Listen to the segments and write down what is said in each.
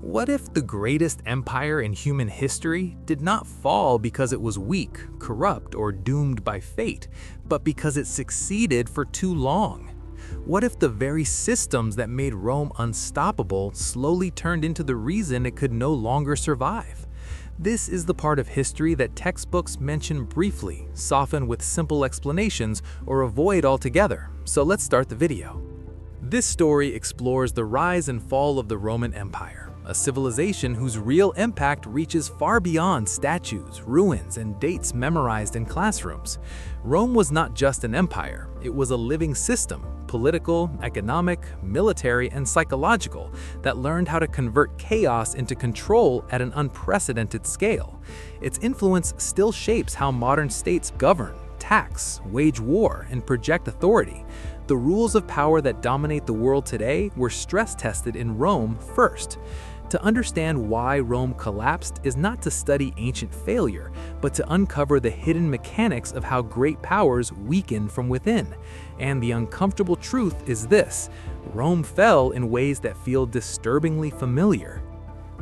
What if the greatest empire in human history did not fall because it was weak, corrupt, or doomed by fate, but because it succeeded for too long? What if the very systems that made Rome unstoppable slowly turned into the reason it could no longer survive? This is the part of history that textbooks mention briefly, soften with simple explanations, or avoid altogether. So let's start the video. This story explores the rise and fall of the Roman Empire, a civilization whose real impact reaches far beyond statues, ruins, and dates memorized in classrooms. Rome was not just an empire, it was a living system, political, economic, military, and psychological, that learned how to convert chaos into control at an unprecedented scale. Its influence still shapes how modern states govern, tax, wage war, and project authority. The rules of power that dominate the world today were stress-tested in Rome first. To understand why Rome collapsed is not to study ancient failure, but to uncover the hidden mechanics of how great powers weaken from within. And the uncomfortable truth is this: Rome fell in ways that feel disturbingly familiar.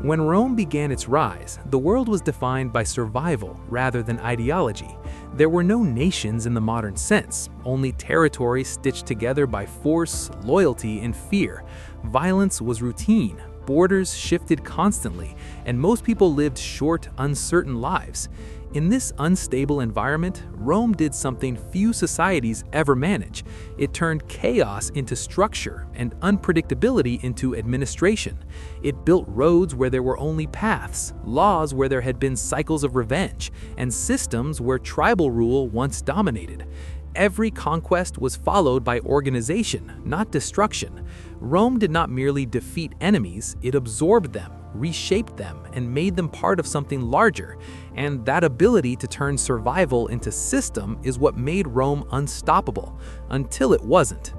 When Rome began its rise, the world was defined by survival rather than ideology. There were no nations in the modern sense, only territories stitched together by force, loyalty, and fear. Violence was routine, borders shifted constantly, and most people lived short, uncertain lives. In this unstable environment, Rome did something few societies ever manage. It turned chaos into structure and unpredictability into administration. It built roads where there were only paths, laws where there had been cycles of revenge, and systems where tribal rule once dominated. Every conquest was followed by organization, not destruction. Rome did not merely defeat enemies, it absorbed them, reshaped them, and made them part of something larger. And that ability to turn survival into system is what made Rome unstoppable, until it wasn't.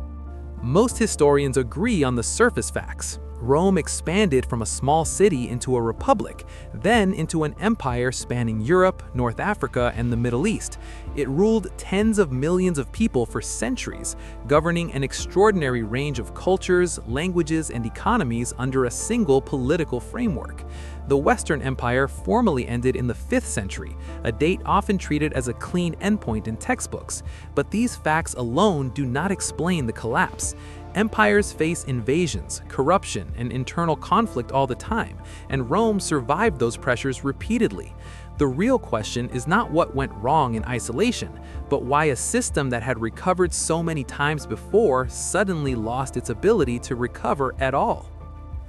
Most historians agree on the surface facts. Rome expanded from a small city into a republic, then into an empire spanning Europe, North Africa, and the Middle East. It ruled tens of millions of people for centuries, governing an extraordinary range of cultures, languages, and economies under a single political framework. The Western Empire formally ended in the 5th century, a date often treated as a clean endpoint in textbooks. But these facts alone do not explain the collapse. Empires face invasions, corruption, and internal conflict all the time, and Rome survived those pressures repeatedly. The real question is not what went wrong in isolation, but why a system that had recovered so many times before suddenly lost its ability to recover at all.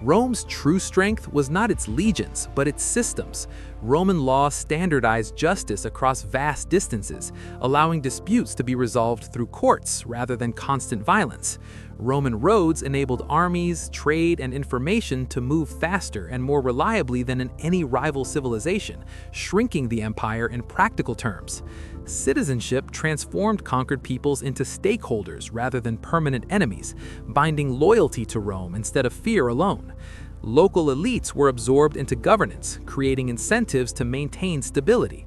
Rome's true strength was not its legions, but its systems. Roman law standardized justice across vast distances, allowing disputes to be resolved through courts rather than constant violence. Roman roads enabled armies, trade, and information to move faster and more reliably than in any rival civilization, shrinking the empire in practical terms. Citizenship transformed conquered peoples into stakeholders rather than permanent enemies, binding loyalty to Rome instead of fear alone. Local elites were absorbed into governance, creating incentives to maintain stability.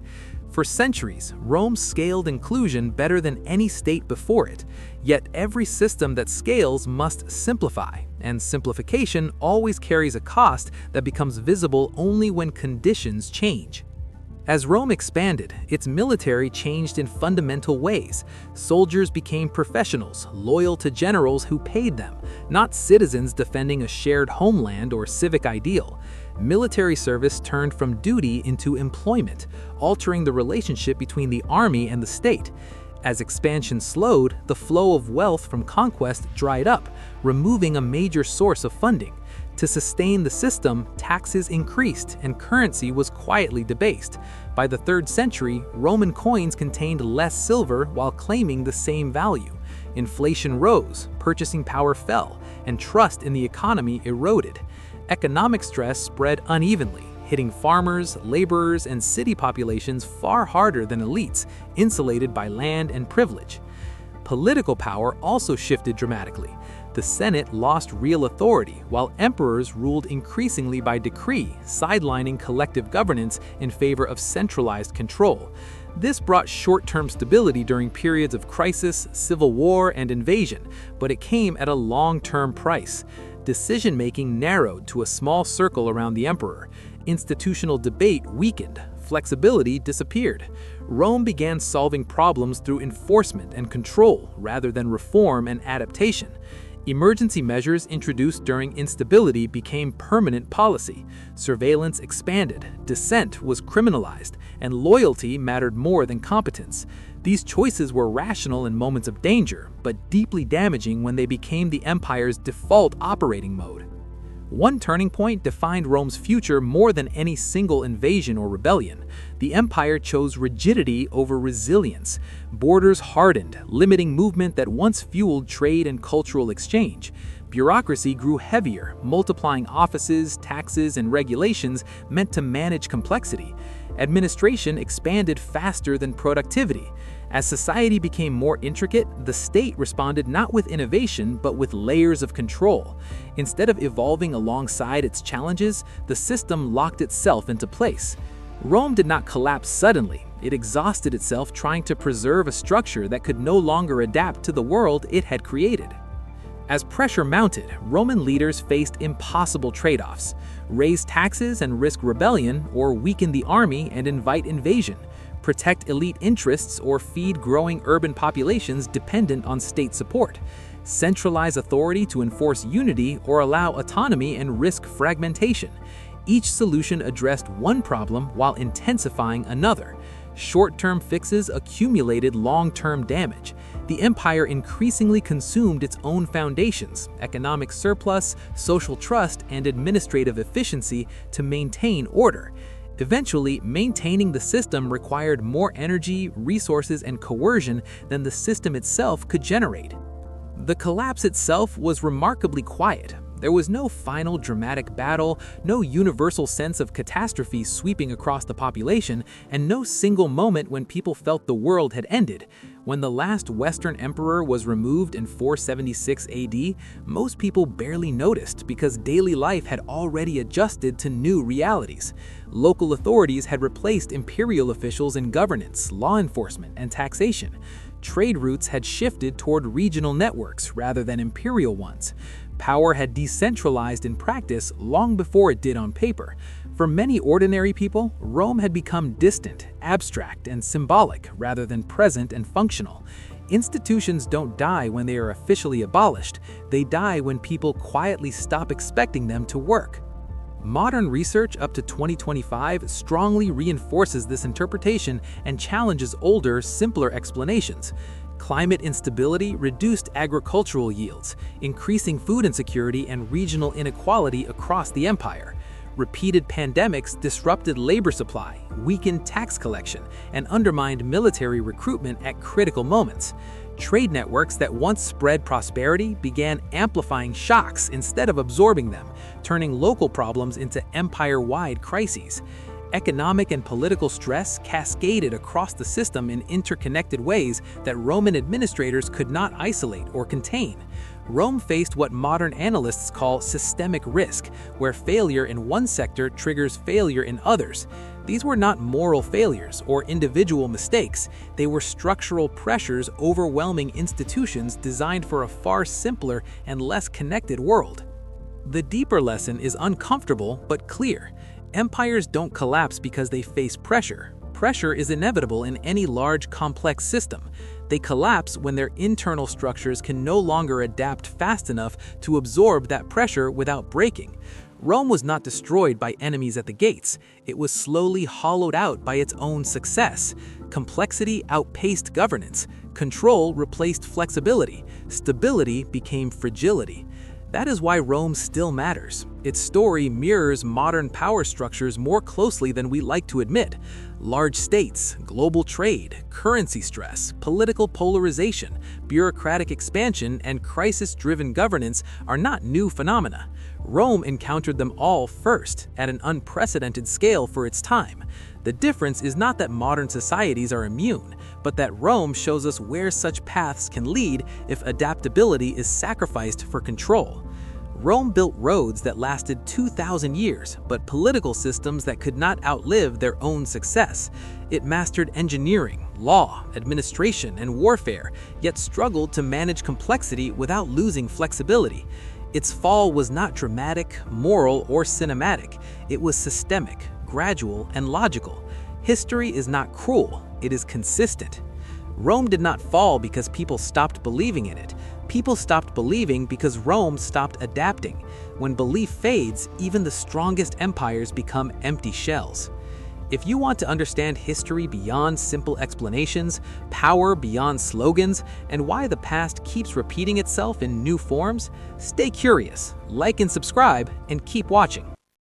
For centuries, Rome scaled inclusion better than any state before it. Yet every system that scales must simplify, and simplification always carries a cost that becomes visible only when conditions change. As Rome expanded, its military changed in fundamental ways. Soldiers became professionals, loyal to generals who paid them, not citizens defending a shared homeland or civic ideal. Military service turned from duty into employment, altering the relationship between the army and the state. As expansion slowed, the flow of wealth from conquest dried up, removing a major source of funding. To sustain the system, taxes increased and currency was quietly debased. By the 3rd century, Roman coins contained less silver while claiming the same value. Inflation rose, purchasing power fell, and trust in the economy eroded. Economic stress spread unevenly, hitting farmers, laborers, and city populations far harder than elites, insulated by land and privilege. Political power also shifted dramatically. The Senate lost real authority, while emperors ruled increasingly by decree, sidelining collective governance in favor of centralized control. This brought short-term stability during periods of crisis, civil war, and invasion, but it came at a long-term price. Decision-making narrowed to a small circle around the emperor. Institutional debate weakened. Flexibility disappeared. Rome began solving problems through enforcement and control rather than reform and adaptation. Emergency measures introduced during instability became permanent policy. Surveillance expanded, dissent was criminalized, and loyalty mattered more than competence. These choices were rational in moments of danger, but deeply damaging when they became the empire's default operating mode. One turning point defined Rome's future more than any single invasion or rebellion. The empire chose rigidity over resilience. Borders hardened, limiting movement that once fueled trade and cultural exchange. Bureaucracy grew heavier, multiplying offices, taxes, and regulations meant to manage complexity. Administration expanded faster than productivity. As society became more intricate, the state responded not with innovation but with layers of control. Instead of evolving alongside its challenges, the system locked itself into place. Rome did not collapse suddenly. It exhausted itself trying to preserve a structure that could no longer adapt to the world it had created. As pressure mounted, Roman leaders faced impossible trade-offs: raise taxes and risk rebellion, or weaken the army and invite invasion; protect elite interests or feed growing urban populations dependent on state support; centralize authority to enforce unity or allow autonomy and risk fragmentation. Each solution addressed one problem while intensifying another. Short-term fixes accumulated long-term damage. The empire increasingly consumed its own foundations, economic surplus, social trust, and administrative efficiency to maintain order. Eventually, maintaining the system required more energy, resources, and coercion than the system itself could generate. The collapse itself was remarkably quiet. There was no final dramatic battle, no universal sense of catastrophe sweeping across the population, and no single moment when people felt the world had ended. When the last Western emperor was removed in 476 AD, most people barely noticed because daily life had already adjusted to new realities. Local authorities had replaced imperial officials in governance, law enforcement, and taxation. Trade routes had shifted toward regional networks rather than imperial ones. Power had decentralized in practice long before it did on paper. For many ordinary people, Rome had become distant, abstract, and symbolic rather than present and functional. Institutions don't die when they are officially abolished. They die when people quietly stop expecting them to work. Modern research up to 2025 strongly reinforces this interpretation and challenges older, simpler explanations. Climate instability reduced agricultural yields, increasing food insecurity and regional inequality across the empire. Repeated pandemics disrupted labor supply, weakened tax collection, and undermined military recruitment at critical moments. Trade networks that once spread prosperity began amplifying shocks instead of absorbing them, turning local problems into empire-wide crises. Economic and political stress cascaded across the system in interconnected ways that Roman administrators could not isolate or contain. Rome faced what modern analysts call systemic risk, where failure in one sector triggers failure in others. These were not moral failures or individual mistakes. They were structural pressures overwhelming institutions designed for a far simpler and less connected world. The deeper lesson is uncomfortable but clear. Empires don't collapse because they face pressure. Pressure is inevitable in any large, complex system. They collapse when their internal structures can no longer adapt fast enough to absorb that pressure without breaking. Rome was not destroyed by enemies at the gates. It was slowly hollowed out by its own success. Complexity outpaced governance. Control replaced flexibility. Stability became fragility. That is why Rome still matters. Its story mirrors modern power structures more closely than we like to admit. Large states, global trade, currency stress, political polarization, bureaucratic expansion, and crisis-driven governance are not new phenomena. Rome encountered them all first, at an unprecedented scale for its time. The difference is not that modern societies are immune, but that Rome shows us where such paths can lead if adaptability is sacrificed for control. Rome built roads that lasted 2,000 years, but political systems that could not outlive their own success. It mastered engineering, law, administration, and warfare, yet struggled to manage complexity without losing flexibility. Its fall was not dramatic, moral, or cinematic. It was systemic, gradual, and logical. History is not cruel, it is consistent. Rome did not fall because people stopped believing in it. People stopped believing because Rome stopped adapting. When belief fades, even the strongest empires become empty shells. If you want to understand history beyond simple explanations, power beyond slogans, and why the past keeps repeating itself in new forms, stay curious, like and subscribe, and keep watching.